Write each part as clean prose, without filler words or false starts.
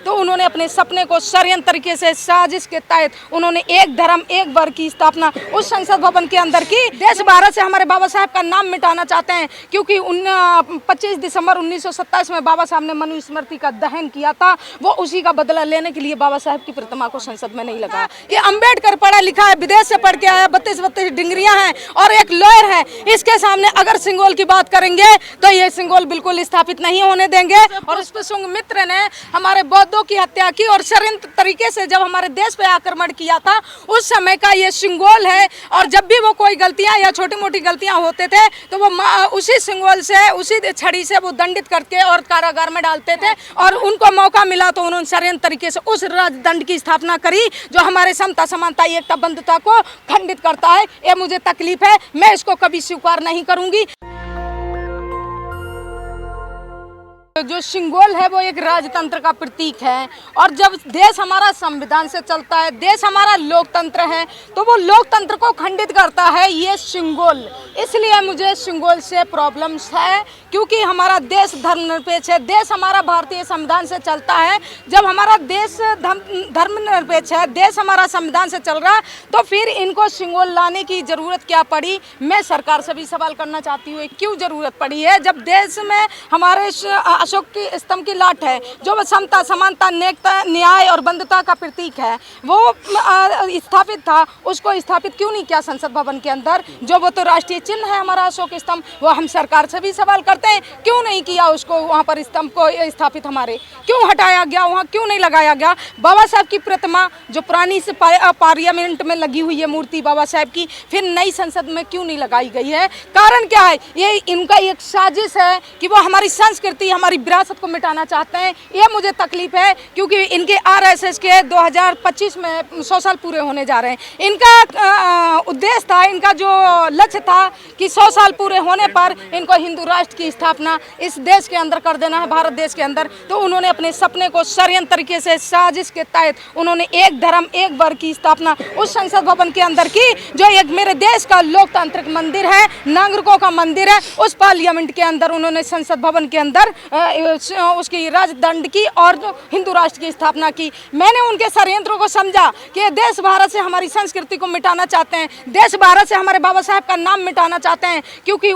तो उन्होंने अपने सपने को षड्यंत्र तरीके से साजिश के तहत उन्होंने एक धर्म एक वर्ग की स्थापना उस संसद भवन के अंदर की। देश भारत से हमारे बाबा साहब का नाम मिटाना चाहते हैं, क्योंकि 25 दिसंबर 1927 में बाबा साहब ने मनुस्मृति का दहन किया था। वो उसी का बदला लेने के लिए बाबा साहब की प्रतिमा को संसद में नहीं लगाया। ये अम्बेडकर पढ़ा लिखा है, विदेश से पढ़ के आया, 32 डिग्रियां हैं और एक लॉयर है। इसके सामने अगर सिंगोल की बात करेंगे तो ये सिंगोल बिल्कुल स्थापित नहीं होने देंगे। और पुष्पशुंग मित्र ने हमारे बौद्धों की हत्या की और षड्यंत्र तरीके से जब हमारे देश पे आक्रमण किया था उस समय का ये सिंगोल है। और जब भी वो कोई गलतियां या छोटी मोटी गलतियां होते थे तो वो उसी सिंगोल से, उसी छड़ी से वो दंडित करके और कारागार में डालते थे। और उनको मौका मिला तो उन्होंने षड्यंत्र तरीके से उस राजदंड की स्थापना करी जो हमारे समता समानता एकता बंधुता को खंडित करता है। ये मुझे तकलीफ है, मैं इसको कभी स्वीकार नहीं करूंगी। जो सिंगोल है वो एक राजतंत्र का प्रतीक है और जब देश हमारा संविधान से चलता है, देश हमारा लोकतंत्र है, तो वो लोकतंत्र को खंडित करता है ये सिंगोल। इसलिए मुझे सिंगोल से प्रॉब्लम्स है, क्योंकि हमारा देश धर्मनिरपेक्ष है, देश हमारा भारतीय संविधान से चलता है। जब हमारा देश धर्मनिरपेक्ष है, देश हमारा संविधान से चल रहा है, तो फिर इनको सिंगोल लाने की जरूरत क्या पड़ी? मैं सरकार से भी सवाल करना चाहती हूँ, क्यों जरूरत पड़ी है? जब देश में हमारे अशोक की स्तंभ की लाट है जो समता समानता नेकता न्याय और बंधुता का प्रतीक है, वो स्थापित था, उसको स्थापित क्यों नहीं किया संसद भवन के अंदर? जो वो तो राष्ट्रीय चिन्ह है हमारा अशोक स्तंभ, वो हम सरकार से भी सवाल करते हैं, क्यों नहीं किया उसको वहाँ पर स्तंभ को स्थापित? हमारे क्यों हटाया गया, वहाँ क्यों नहीं लगाया गया? बाबा साहब की प्रतिमा जो पुरानी से पार्लियामेंट में लगी हुई है मूर्ति बाबा साहब की, फिर नई संसद में क्यों नहीं लगाई गई है? कारण क्या है? ये इनका एक साजिश है कि वो हमारी संस्कृति हमारी विरासत को मिटाना चाहते हैं। ये मुझे तकलीफ है, क्योंकि इनके आरएसएस के 2025 में 100 साल पूरे होने जा रहे हैं। इनका उद्देश्य था, इनका जो लक्ष्य था कि 100 साल पूरे होने पर इनको हिंदू राष्ट्र की स्थापना इस देश के अंदर कर देना है, भारत देश के अंदर। तो उन्होंने अपने सपने को षड्यंत्र तरीके से साजिश के तहत उन्होंने एक धर्म एक वर्ग की स्थापना उस संसद भवन के अंदर की, जो एक मेरे देश का लोकतांत्रिक मंदिर है, नागरिकों का मंदिर है। उस पार्लियामेंट के अंदर उन्होंने संसद भवन के अंदर उसकी राजदंड की और हिंदू राष्ट्र की स्थापना की। मैंने उनके षड्यंत्रों को समझा कि देश भारत से हमारी संस्कृति को मिटाना चाहते हैं, देश भारत से हमारे बाबा साहब का नाम मिटाना चाहते हैं, क्योंकि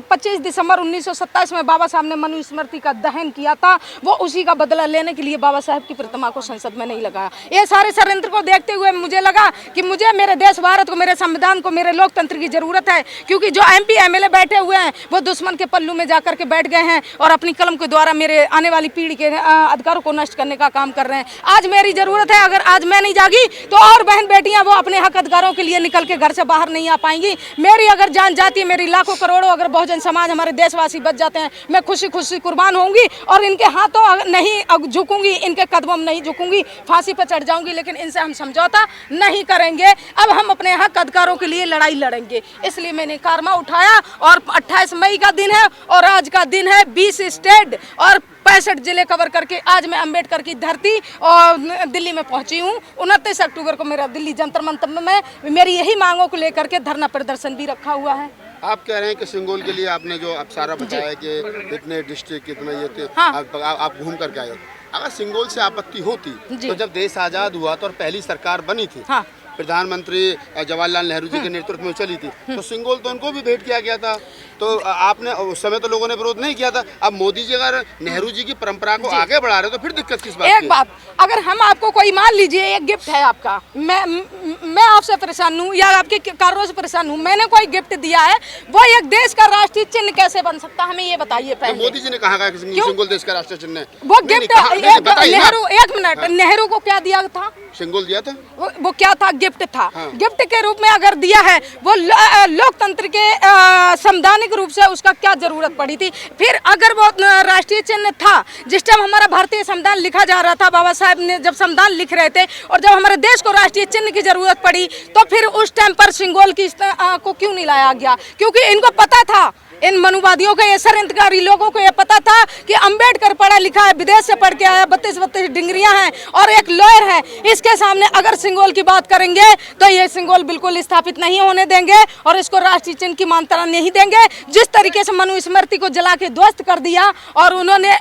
25 दिसंबर 1927 में बाबा साहब ने मनुस्मृति का दहन किया था। वो उसी का बदला लेने के लिए बाबा साहब की प्रतिमा को संसद में नहीं लगाया। ये सारे षड्यंत्र को देखते हुए मुझे लगा कि मुझे मेरे देश भारत को, मेरे संविधान को, मेरे लोकतंत्र की जरूरत है, क्योंकि जो MP MLA बैठे हुए हैं वो दुश्मन के पल्लू में जाकर के बैठ गए हैं और अपनी कलम के द्वारा मेरे आने वाली पीढ़ी के अधिकारों को नष्ट करने का काम कर रहे हैं। आज मेरी जरूरत है, अगर आज मैं नहीं जागी तो और बहन बेटियां वो अपने हक अधिकारों के लिए निकल के घर से बाहर नहीं आ पाएंगी। मेरी अगर जान जाती है, मेरी लाखों करोड़ों अगर बहुजन समाज हमारे देशवासी बच जाते हैं, मैं खुशी खुशी कुर्बान होंगी और इनके हाथों नहीं झुकूंगी, इनके कदमों में नहीं झुकूंगी, फांसी पर चढ़ जाऊंगी, लेकिन इनसे हम समझौता नहीं करेंगे। अब हम अपने हक अधिकारों के लिए लड़ाई लड़ेंगे। इसलिए मैंने कारवा उठाया और 28 मई का दिन है और आज का दिन है। 20 स्टेट और 65 जिले कवर करके आज मैं अम्बेडकर की धरती और दिल्ली में पहुंची हूं। 29 अक्टूबर को मेरा दिल्ली जंतर मंतर में मेरी यही मांगों को लेकर के धरना प्रदर्शन भी रखा हुआ है। आप कह रहे हैं कि सिंगोल के लिए आपने जो अब सारा बताया कि इतने डिस्ट्रिक्ट कितने ये थे, हाँ। आप घूम करके आए। अगर सिंगोल से आपत्ति होती तो जब देश आज़ाद हुआ तो और पहली सरकार बनी थी, हाँ। प्रधानमंत्री जवाहरलाल नेहरू जी के नेतृत्व में चली थी, तो सिंगोल तो उनको भी भेंट किया गया था। तो आपने उस समय तो लोगों ने विरोध नहीं किया था। अब मोदी जी अगर नेहरू जी की परंपरा को आगे बढ़ा रहे तो फिर दिक्कत किस बात की? एक बात, अगर हम आपको कोई मान लीजिए एक गिफ्ट है आपका, मैं आपसे परेशान हूँ या आपके कार्यों से परेशान हूँ, मैंने कोई गिफ्ट दिया है, वो एक देश का राष्ट्रीय चिन्ह कैसे बन सकता है? हमें ये बताइए पहले। मोदी जी ने कहा कि सिंगोल देश का राष्ट्रीय चिन्ह है। वो गिफ्ट नेहरू, एक मिनट, नेहरू को क्या दिया था? सिंगोल दिया था। वो क्या था? गिफ्ट था। हाँ। गिफ्ट के रूप में अगर दिया है, वो लोकतंत्र के संवैधानिक रूप से उसका क्या जरूरत पड़ी थी? फिर अगर वो राष्ट्रीय चिन्ह था, जिस टाइम हमारा भारतीय संविधान लिखा जा रहा था, बाबा साहब ने जब संविधान लिख रहे थे और जब हमारे देश को राष्ट्रीय चिन्ह की जरूरत पड़ी, तो फिर उस टाइम पर सिंगोल की को क्यों नहीं लाया गया? क्योंकि इनको पता था इन मनुवादियों को, ये षड्यंत्रकारी लोगों को ये पता था कि अंबेडकर पढ़ा लिखा है, विदेश से पढ़ के आया, 32 डिग्रियां हैं और एक लॉयर है। इसके सामने अगर सिंगोल की बात करेंगे तो ये सिंगोल बिल्कुल स्थापित नहीं होने देंगे और इसको राष्ट्रीय चिन्ह की मान्यता नहीं देंगे। जिस तरीके से मनुस्मृति को जला के ध्वस्त कर दिया और उन्होंने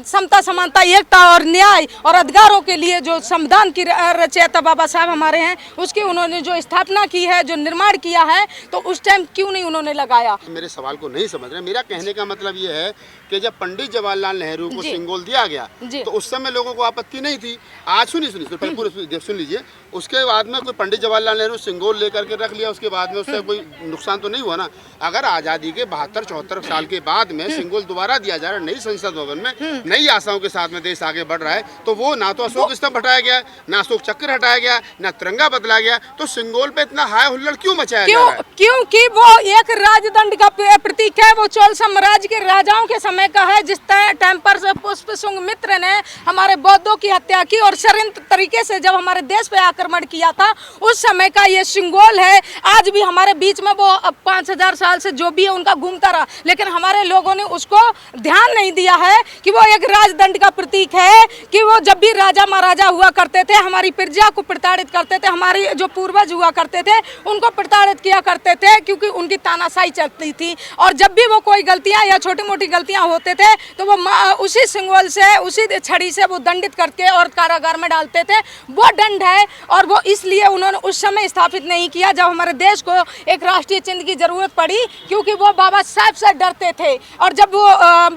समता, समानता, एकता और न्याय और अधिकारों के लिए जो संविधान की रचयिता बाबा साहब हमारे हैं, उसकी उन्होंने जो स्थापना की है, जो निर्माण किया है, तो उस टाइम क्यों नहीं उन्होंने लगाया? मेरे सवाल को नहीं समझ रहे। मेरा कहने का मतलब ये है कि जब पंडित जवाहरलाल नेहरू को सिंगोल दिया गया तो उस समय लोगों को आपत्ति नहीं थी। आज सुनिए पूरे सुन लीजिए। उसके बाद में कोई पंडित जवाहरलाल नेहरू सिंगोल लेकर के रख लिया, उसके बाद में उससे कोई नुकसान तो नहीं हुआ ना। अगर आज़ादी के 72-74 साल के बाद में सिंगोल दोबारा दिया जा रहा है नई संसद भवन में, नई आशाओं के साथ में देश आगे बढ़ रहा है, तो वो ना तो अशोक स्तंभ हटाया गया, ना अशोक चक्र हटाया गया, ना तिरंगा बदला गया, तो सिंगोल पे इतना हाय हुल्लड़ क्यों मचाया जा रहा है? क्योंकि वो एक राजदंड का प्रतीक है। वो चोल साम्राज्य के राजाओं के समय का है, जिस टाइम पर पुष्पशुंग मित्र ने हमारे बौद्धों की हत्या की और षड्यंत्र तरीके से जब हमारे देश पे आक्रमण किया था, उस समय का ये सिंगोल है। आज भी हमारे बीच में वो 5000 साल से जो भी है उनका घूमता रहा, लेकिन हमारे लोगों ने उसको ध्यान नहीं दिया है कि वो एक राजदंड का प्रतीक है, कि वो जब भी राजा महाराजा हुआ करते थे, हमारी प्रजा को प्रताड़ित करते थे, हमारी जो पूर्वज हुआ करते थे उनको प्रताड़ित किया करते थे, क्योंकि उनकी तानाशाही चलती थी। और जब भी वो कोई गलतियां या छोटी मोटी गलतियां होते थे तो वो उसी सिंगोल से, उसी छड़ी से वो दंडित करके और कारागार में डालते थे। वो दंड है और वो इसलिए उन्होंने उस समय स्थापित नहीं किया जब हमारे देश को एक राष्ट्रीय चिन्ह की जरूरत पड़ी, क्योंकि वो बाबा साहब से डरते थे। और जब वो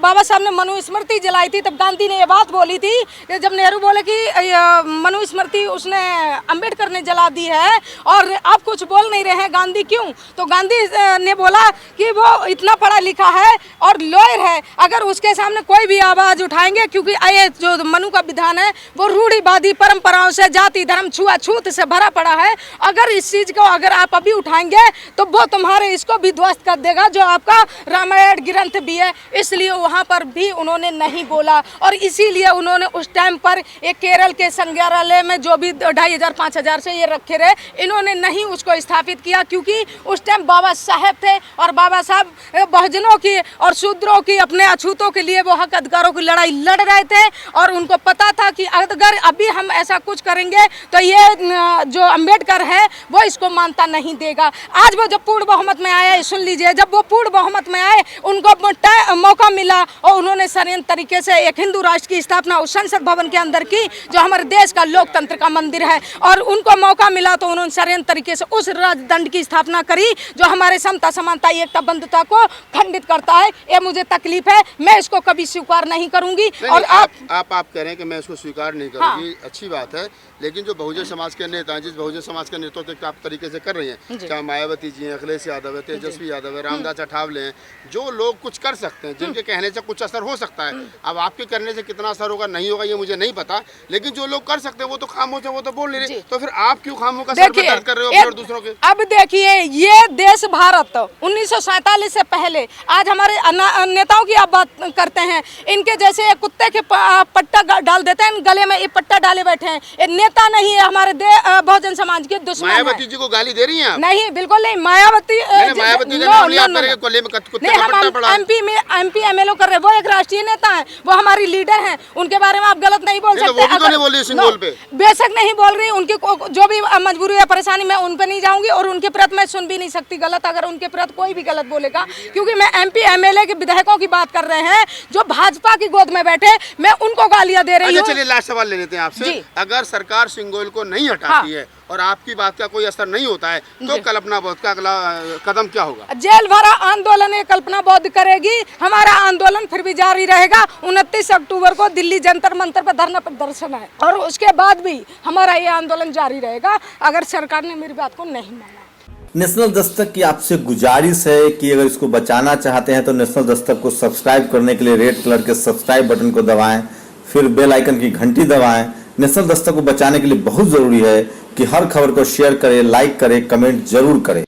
बाबा साहब ने मनुस्मृति जलाई थी, तब गांधी ने ये बात बोली थी, जब नेहरू बोले कि मनुस्मृति उसने अंबेडकर ने जला दी है और आप कुछ बोल नहीं रहे हैं, गांधी क्यों? तो गांधी ने बोला कि वो इतना पढ़ा लिखा है और लॉयर है, अगर उसके सामने कोई भी आवाज उठाएंगे, क्योंकि ये जो मनु का विधान है वो रूढ़िवादी परंपराओं से, जाति धर्म छुआछूत से भरा पड़ा है। अगर इस चीज को अगर आप अभी उठाएंगे तो वो तुम्हारे इसको भी ध्वस्त कर देगा, जो आपका रामायण ग्रंथ भी है। इसलिए वहाँ पर भी उन्होंने नहीं बोला और इसीलिए उन्होंने उस टाइम पर एक केरल के संग्रहालय में जो भी 2500-5000 से ये रखे रहे, इन्होंने नहीं उसको स्थापित किया, क्योंकि उस टाइम बाबा साहब थे और बाबा साहब बहुजनों की और शूद्रों की, अपने अछूतों के लिए वो हक अधिकारों की लड़ाई लड़ रहे थे। और उनको पता था कि अगर अभी हम ऐसा कुछ करेंगे तो ये जो अंबेडकर है वो इसको मानता नहीं देगा। आज वो जब पूर्ण बहुमत में आया, सुन लीजिए, जब वो पूर्ण बहुमत में आए, उनको मौका मिला और उन्होंने षड्यंत्र तरीके से एक हिंदू राष्ट्र की स्थापना उस संसद भवन के अंदर की, जो हमारे देश का लोकतंत्र का मंदिर है। और उनको मौका मिला तो उन्होंने षड्यंत्र तरीके से उस राजदंड की स्थापना करी, जो हमारे समता, समानता, एकता, बंधुता को खंडित करता है। ये मुझे तकलीफ है, मैं इसको कभी स्वीकार नहीं करूंगी। और आप कह रहे हैं कि मैं इसको स्वीकार नहीं करूंगी, अच्छी बात है, लेकिन जो बहुजन समाज के नेता हैं, जिस बहुजन समाज का नेतृत्व आप तरीके से कर रही हैं, चाहे मायावती जी हैं, अखिलेश यादव है, तेजस्वी यादव है, रामदास अठावले हैं, जो लोग कुछ कर सकते हैं, जिनके कहने से कुछ असर हो सकता है। अब आपके करने से कितना असर होगा नहीं होगा ये मुझे नहीं पता, लेकिन जो लोग कर सकते हैं वो तो खामोश है, वो तो बोल नहीं रहे, तो फिर आप क्यों खामोश का सर पे दर्द कर रहे हो और दूसरों के? अब देखिए, ये देश भारत 1947 से पहले, आज हमारे नेताओं की आप बात करते हैं, इनके जैसे कुत्ते के पट्टा डाल देते हैं गले में, ये पट्टा डाले बैठे हैं। ये नेता नहीं है, हमारे बहुजन समाज के दुश्मन। मायावती जी को गाली दे रही हैं आप? नहीं, बिल्कुल नहीं। मायावती MP MLO कर रहे, वो एक राष्ट्रीय नेता है, वो हमारी लीडर हैं, उनके बारे में आप गलत नहीं बोल सकते। बेशक नहीं बोल रही, उनकी जो भी मजबूरी या परेशानी, मैं उन पर नहीं जाऊंगी और उनके प्रति मैं सुन भी नहीं सकती गलत, अगर उनके प्रति कोई भी गलत बोलेगा, क्योंकि मैं MP MLA के विधायकों की बात कर रहे हैं जो भाजपा की गोद में बैठे, मैं उनको गालियां दे रही हूँ। चलिए लास्ट सवाल ले लेते हैं आपसे, अगर सरकार सिंगोल को नहीं हटाती है और आपकी बात का कोई असर नहीं होता है, तो कल्पना बौद्ध का अगला कदम क्या होगा? जेल भरा आंदोलन ये कल्पना बौद्ध करेगी। हमारा आंदोलन फिर भी जारी रहेगा। 29 अक्टूबर को दिल्ली जंतर मंतर पर धरना प्रदर्शन है और उसके बाद भी हमारा ये आंदोलन जारी रहेगा, अगर सरकार ने मेरी बात को नहीं माना। नेशनल दस्तक की आपसे गुजारिश है कि अगर इसको बचाना चाहते हैं तो नेशनल दस्तक को सब्सक्राइब करने के लिए रेड कलर के सब्सक्राइब बटन को दबाएं, फिर बेल आइकन की घंटी दबाएं। नेशनल दस्तक को बचाने के लिए बहुत जरूरी है कि हर खबर को शेयर करें, लाइक करें, कमेंट जरूर करें।